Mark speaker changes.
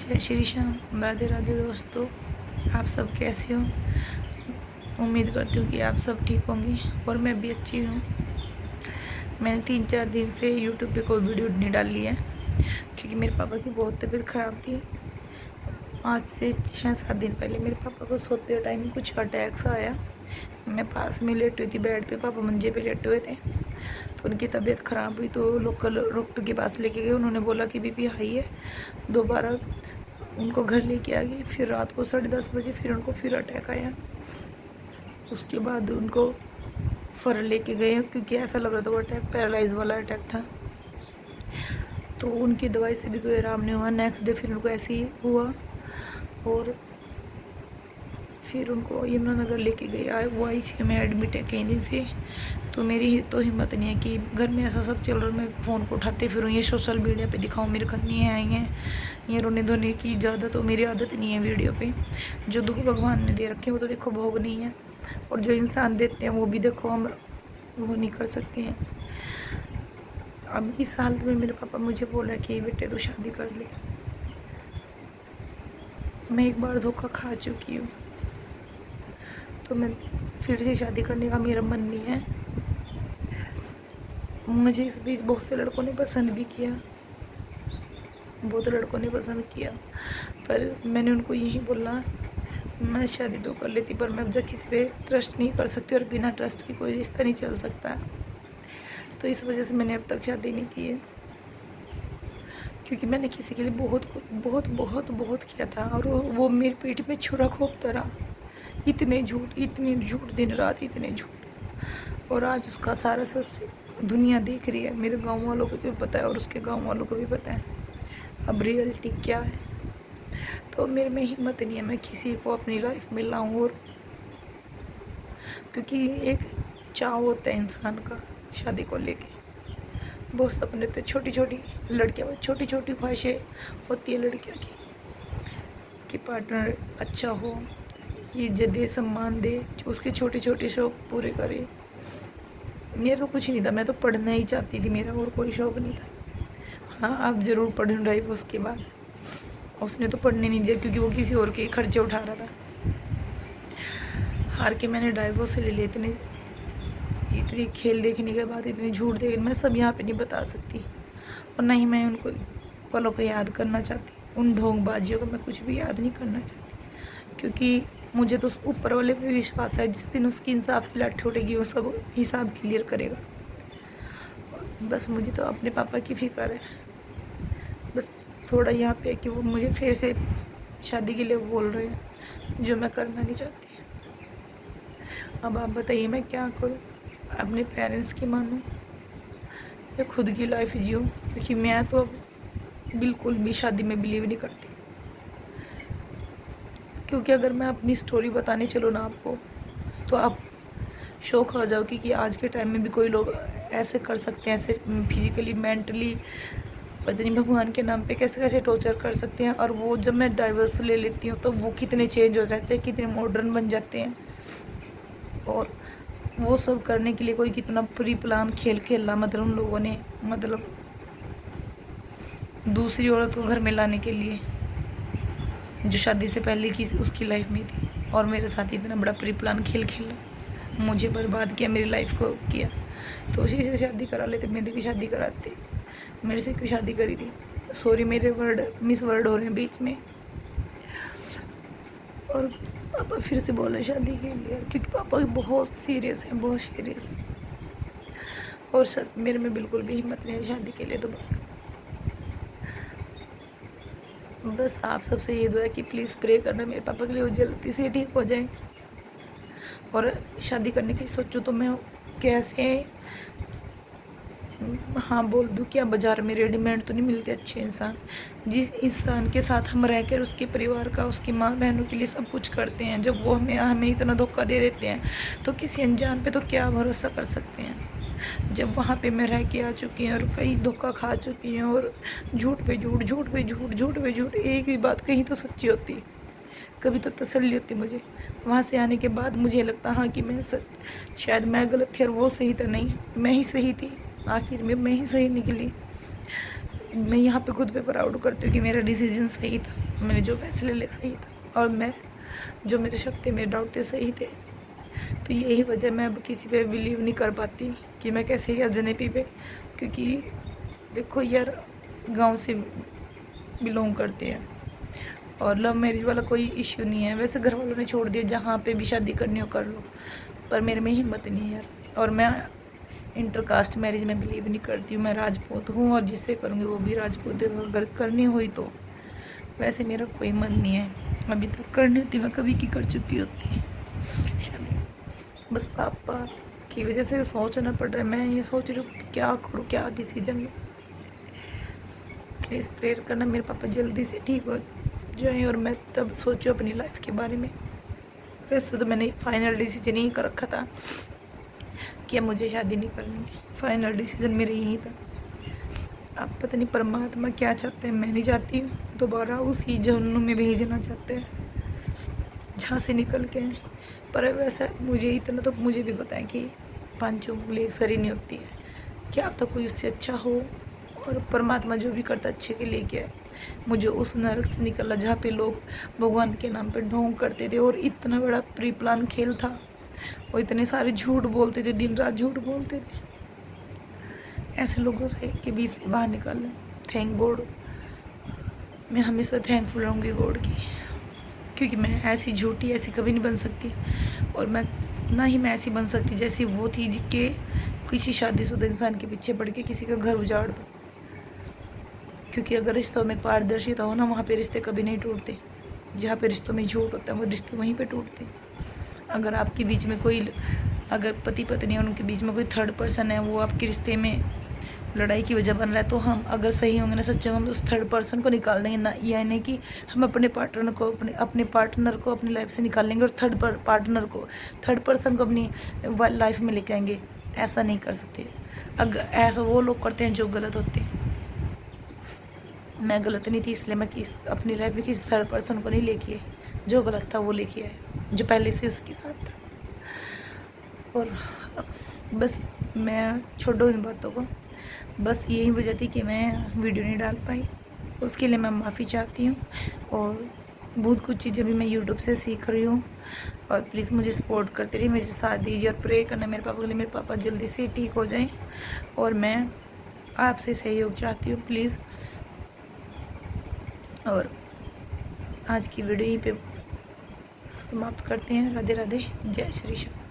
Speaker 1: जय श्री श्याम, राधे राधे दोस्तों। आप सब कैसे हो? उम्मीद करती हूँ कि आप सब ठीक होंगे और मैं भी अच्छी हूँ। मैंने 3-4 दिन से यूट्यूब पे कोई वीडियो नहीं डाली है क्योंकि मेरे पापा की बहुत तबीयत ख़राब थी। आज से 6-7 दिन पहले मेरे पापा को सोते टाइम कुछ अटैक्स आया। मैं पास में लेटी हुई थी बेड पे, पापा मंजे पे लेटे हुए थे, तो उनकी तबीयत ख़राब हुई तो लोकल डॉक्टर के पास लेके गए। उन्होंने बोला कि बीपी हाई है। दोबारा उनको घर लेके आ गई। फिर रात को 10:30 बजे फिर उनको फिर अटैक आया। उसके बाद उनको फर लेके गए क्योंकि ऐसा लग रहा था वो अटैक पैरालाइज वाला अटैक था। तो उनकी दवाई से भी कोई आराम नहीं हुआ। नेक्स्ट डे फिर उनको ऐसे ही हुआ और फिर उनको यमुनानगर लेके गए। वो ICU में एडमिट है कई दिन से। तो मेरी तो हिम्मत नहीं है कि घर में ऐसा सब चल रहा है, मैं फ़ोन को उठाते फिरूँ, ये सोशल मीडिया पे दिखाऊँ मेरे खन्नी आई हैं, ये रोने धोने की ज़्यादा तो मेरी आदत नहीं है वीडियो पे। जो दुख भगवान ने दे रखे हैं वो तो देखो भोग नहीं है, और जो इंसान देते हैं वो भी देखो हम वो नहीं कर सकते हैं। अब इस हालत में मेरे पापा मुझे बोला कि बेटे तू शादी कर ले। मैं एक बार धोखा खा चुकी हूँ, तो मैं फिर से शादी करने का मेरा मन नहीं है। मुझे इस बीच बहुत से लड़कों ने पसंद भी किया, बहुत लड़कों ने पसंद किया, पर मैंने उनको यही बोला मैं शादी तो कर लेती, पर मैं अब जब किसी पे ट्रस्ट नहीं कर सकती और बिना ट्रस्ट के कोई रिश्ता नहीं चल सकता। तो इस वजह से मैंने अब तक शादी नहीं की है, क्योंकि मैंने किसी के लिए बहुत बहुत बहुत बहुत किया था और वो मेरी पेट में छुरा खोपता रहा। इतने झूठ दिन रात इतने झूठ। और आज उसका सारा सच दुनिया देख रही है। मेरे गांव वालों को भी पता है और उसके गांव वालों को भी पता है अब रियलिटी क्या है। तो मेरे में हिम्मत नहीं है मैं किसी को अपनी लाइफ में लाऊं, और क्योंकि एक चाव होता है इंसान का शादी को लेके, बहुत सपने तो छोटी छोटी लड़कियां, छोटी छोटी ख्वाहिशें होती है लड़कियों की कि पार्टनर अच्छा हो, इज्जत दे, सम्मान दे, उसके छोटे छोटे शौक पूरे करे। मेरा तो कुछ नहीं था, मैं तो पढ़ना ही चाहती थी, मेरा और कोई शौक नहीं था। हाँ, आप ज़रूर पढ़ रही हो उसके बाद। उसने तो पढ़ने नहीं दिया क्योंकि वो किसी और के खर्चे उठा रहा था। हार के मैंने डाइवोर्स ले लिया। इतनी खेल देखने के बाद, इतने झूठ देख मैं सब यहाँ पे नहीं बता सकती, और ना ही मैं उनको पलों को याद करना चाहती। उन ढोंगबाजियों को मैं कुछ भी याद नहीं करना चाहती, क्योंकि मुझे तो उस ऊपर वाले पे विश्वास है, जिस दिन उसकी इंसाफ की लाठी उठेगी वो सब हिसाब क्लियर करेगा। बस मुझे तो अपने पापा की फ़िक्र है। बस थोड़ा यहाँ पे कि वो मुझे फिर से शादी के लिए बोल रहे हैं, जो मैं करना नहीं चाहती। अब आप बताइए मैं क्या करूँ? अपने पेरेंट्स की मानूँ या खुद की लाइफ जीऊँ? क्योंकि मैं तो अब बिल्कुल भी शादी में बिलीव नहीं करती, क्योंकि अगर मैं अपनी स्टोरी बताने चलूँ ना आपको, तो आप शौक हो जाओगे कि आज के टाइम में भी कोई लोग ऐसे कर सकते हैं, ऐसे फिजिकली मेंटली पता नहीं भगवान के नाम पे कैसे कैसे टॉर्चर कर सकते हैं। और वो जब मैं डाइवर्स ले लेती हूँ तो वो कितने चेंज हो जाते हैं, कितने मॉडर्न बन जाते हैं, और वो सब करने के लिए कोई कितना प्री प्लान खेल खेला, मतलब उन लोगों ने, मतलब दूसरी औरत को घर में लाने के लिए, जो शादी से पहले की उसकी लाइफ में थी, और मेरे साथ इतना बड़ा प्री प्लान खेल खेला, मुझे बर्बाद किया, मेरी लाइफ को किया। तो उसी से शादी करा लेते, मेरी की शादी कराते। मेरे से क्यों शादी करी थी? सॉरी, मेरे वर्ड मिस वर्ड हो रहे हैं बीच में। और पापा फिर से बोले शादी के लिए, क्योंकि पापा बहुत सीरियस हैं, बहुत सीरियस। और सच मेरे में बिल्कुल भी हिम्मत नहीं है शादी के लिए। तो बस आप सबसे ये दुआ है कि प्लीज़ प्रे करना मेरे पापा के लिए, वो जल्दी से ठीक हो जाए। और शादी करने की सोचूँ तो मैं कैसे हाँ बोल दूँ? क्या बाज़ार में रेडीमेड तो नहीं मिलते अच्छे इंसान? जिस इंसान के साथ हम रहकर उसके परिवार का, उसकी माँ बहनों के लिए सब कुछ करते हैं, जब वो हमें हमें इतना धोखा दे देते हैं, तो किसी अनजान पे तो क्या भरोसा कर सकते हैं। जब वहाँ पे मैं रह के आ चुकी हूँ और कई धोखा खा चुकी हूँ, और झूठ पे झूठ, झूठ पे झूठ, झूठ पे झूठ, एक ही बात कहीं तो सच्ची होती, कभी तो तसल्ली होती मुझे। वहाँ से आने के बाद मुझे लगता हाँ कि मैं शायद मैं गलत थी और वो सही था, नहीं मैं ही सही थी, आखिर में मैं ही सही निकली। मैं यहाँ पे खुद पे प्राउड करती हूँ कि मेरा डिसीजन सही था, मैंने जो फैसले ले सही था, और मैं जो मेरे शक थे, मेरे डाउट थे, सही थे। तो यही वजह मैं अब किसी पे बिलीव नहीं कर पाती कि मैं कैसे अजनबी पे, क्योंकि देखो यार, गांव से बिलोंग करते हैं और लव मैरिज वाला कोई इश्यू नहीं है। वैसे घर वालों ने छोड़ दिया, जहाँ पे भी शादी करनी हो कर लो, पर मेरे में हिम्मत नहीं है यार। और मैं इंटरकास्ट मैरिज में बिलीव नहीं करती हूँ। मैं राजपूत हूँ और जिससे करूँगी वो भी राजपूत है। अगर करनी हुई तो, वैसे मेरा कोई मन नहीं है। अभी तक करनी होती मैं कभी की कर चुकी होती शादी। बस पापा की वजह से सोचना पड़ रहा है। मैं ये सोच रही हूँ क्या करूँ, क्या डिसीजन लूँ। प्लीज़ प्रेयर करना मेरे पापा जल्दी से ठीक हो जाए और मैं तब सोचूँ अपनी लाइफ के बारे में। वैसे तो मैंने फाइनल डिसीजन यही कर रखा था कि अब मुझे शादी नहीं करनी है। फाइनल डिसीजन मेरा यही था। अब पता नहीं परमात्मा क्या चाहते हैं। मैं नहीं चाहती हूँ दोबारा उसी जहन्नुम में भेजना चाहते हैं जहाँ से निकल के आए। पर वैसा मुझे इतना तो मुझे भी पता है कि पांचों उंगली एक सरी नहीं होती है। क्या अब तक कोई उससे अच्छा हो, और परमात्मा जो भी करता अच्छे के लिए किया है। मुझे उस नरक से निकला जहाँ पे लोग भगवान के नाम पे ढोंग करते थे और इतना बड़ा प्री प्लान खेल था, और इतने सारे झूठ बोलते थे, दिन रात झूठ बोलते थे। ऐसे लोगों से के बीच से बाहर निकलना। थैंक गॉड, मैं हमेशा थैंकफुल रहूँगी गॉड की, क्योंकि मैं ऐसी झूठी ऐसी कभी नहीं बन सकती। और मैं ना ही मैं ऐसी बन सकती जैसी वो थी जिसके किसी शादीशुदा इंसान के पीछे पड़ के किसी का घर उजाड़ दो। क्योंकि अगर रिश्तों में पारदर्शिता हो ना, वहाँ पे रिश्ते कभी नहीं टूटते। जहाँ पे रिश्तों में झूठ होता है वो रिश्ते वहीं पे टूटते। अगर आपके बीच में कोई, अगर पति पत्नी और उनके बीच में कोई थर्ड पर्सन है, वो आपके रिश्ते में लड़ाई की वजह बन रहा है, तो हम अगर सही होंगे ना, सच्चे होंगे, उस थर्ड पर्सन को निकाल देंगे ना। यह नहीं कि हम अपने पार्टनर को अपनी लाइफ से निकाल लेंगे और थर्ड पर्सन को अपनी लाइफ में लेके आएंगे। ऐसा नहीं कर सकते। अगर ऐसा वो लोग करते हैं जो गलत होते हैं। मैं गलत नहीं थी, इसलिए मैं अपनी लाइफ में किसी थर्ड पर्सन को नहीं लेके आई। जो गलत था वो लेके आए, जो पहले से उसके साथ था। और बस मैं छोड़ो इन बातों को। बस यही वजह थी कि मैं वीडियो नहीं डाल पाई, उसके लिए मैं माफ़ी चाहती हूँ। और बहुत कुछ चीज़ें भी मैं यूट्यूब से सीख रही हूँ। और प्लीज़ मुझे सपोर्ट करते रहिए, मेरे साथ दीजिए और प्रे करना मेरे पापा के लिए, मेरे पापा जल्दी से ठीक हो जाएं। और मैं आपसे सहयोग चाहती हूँ प्लीज़। और आज की वीडियो यहीं पे समाप्त करते हैं। राधे राधे, जय श्री श्याम।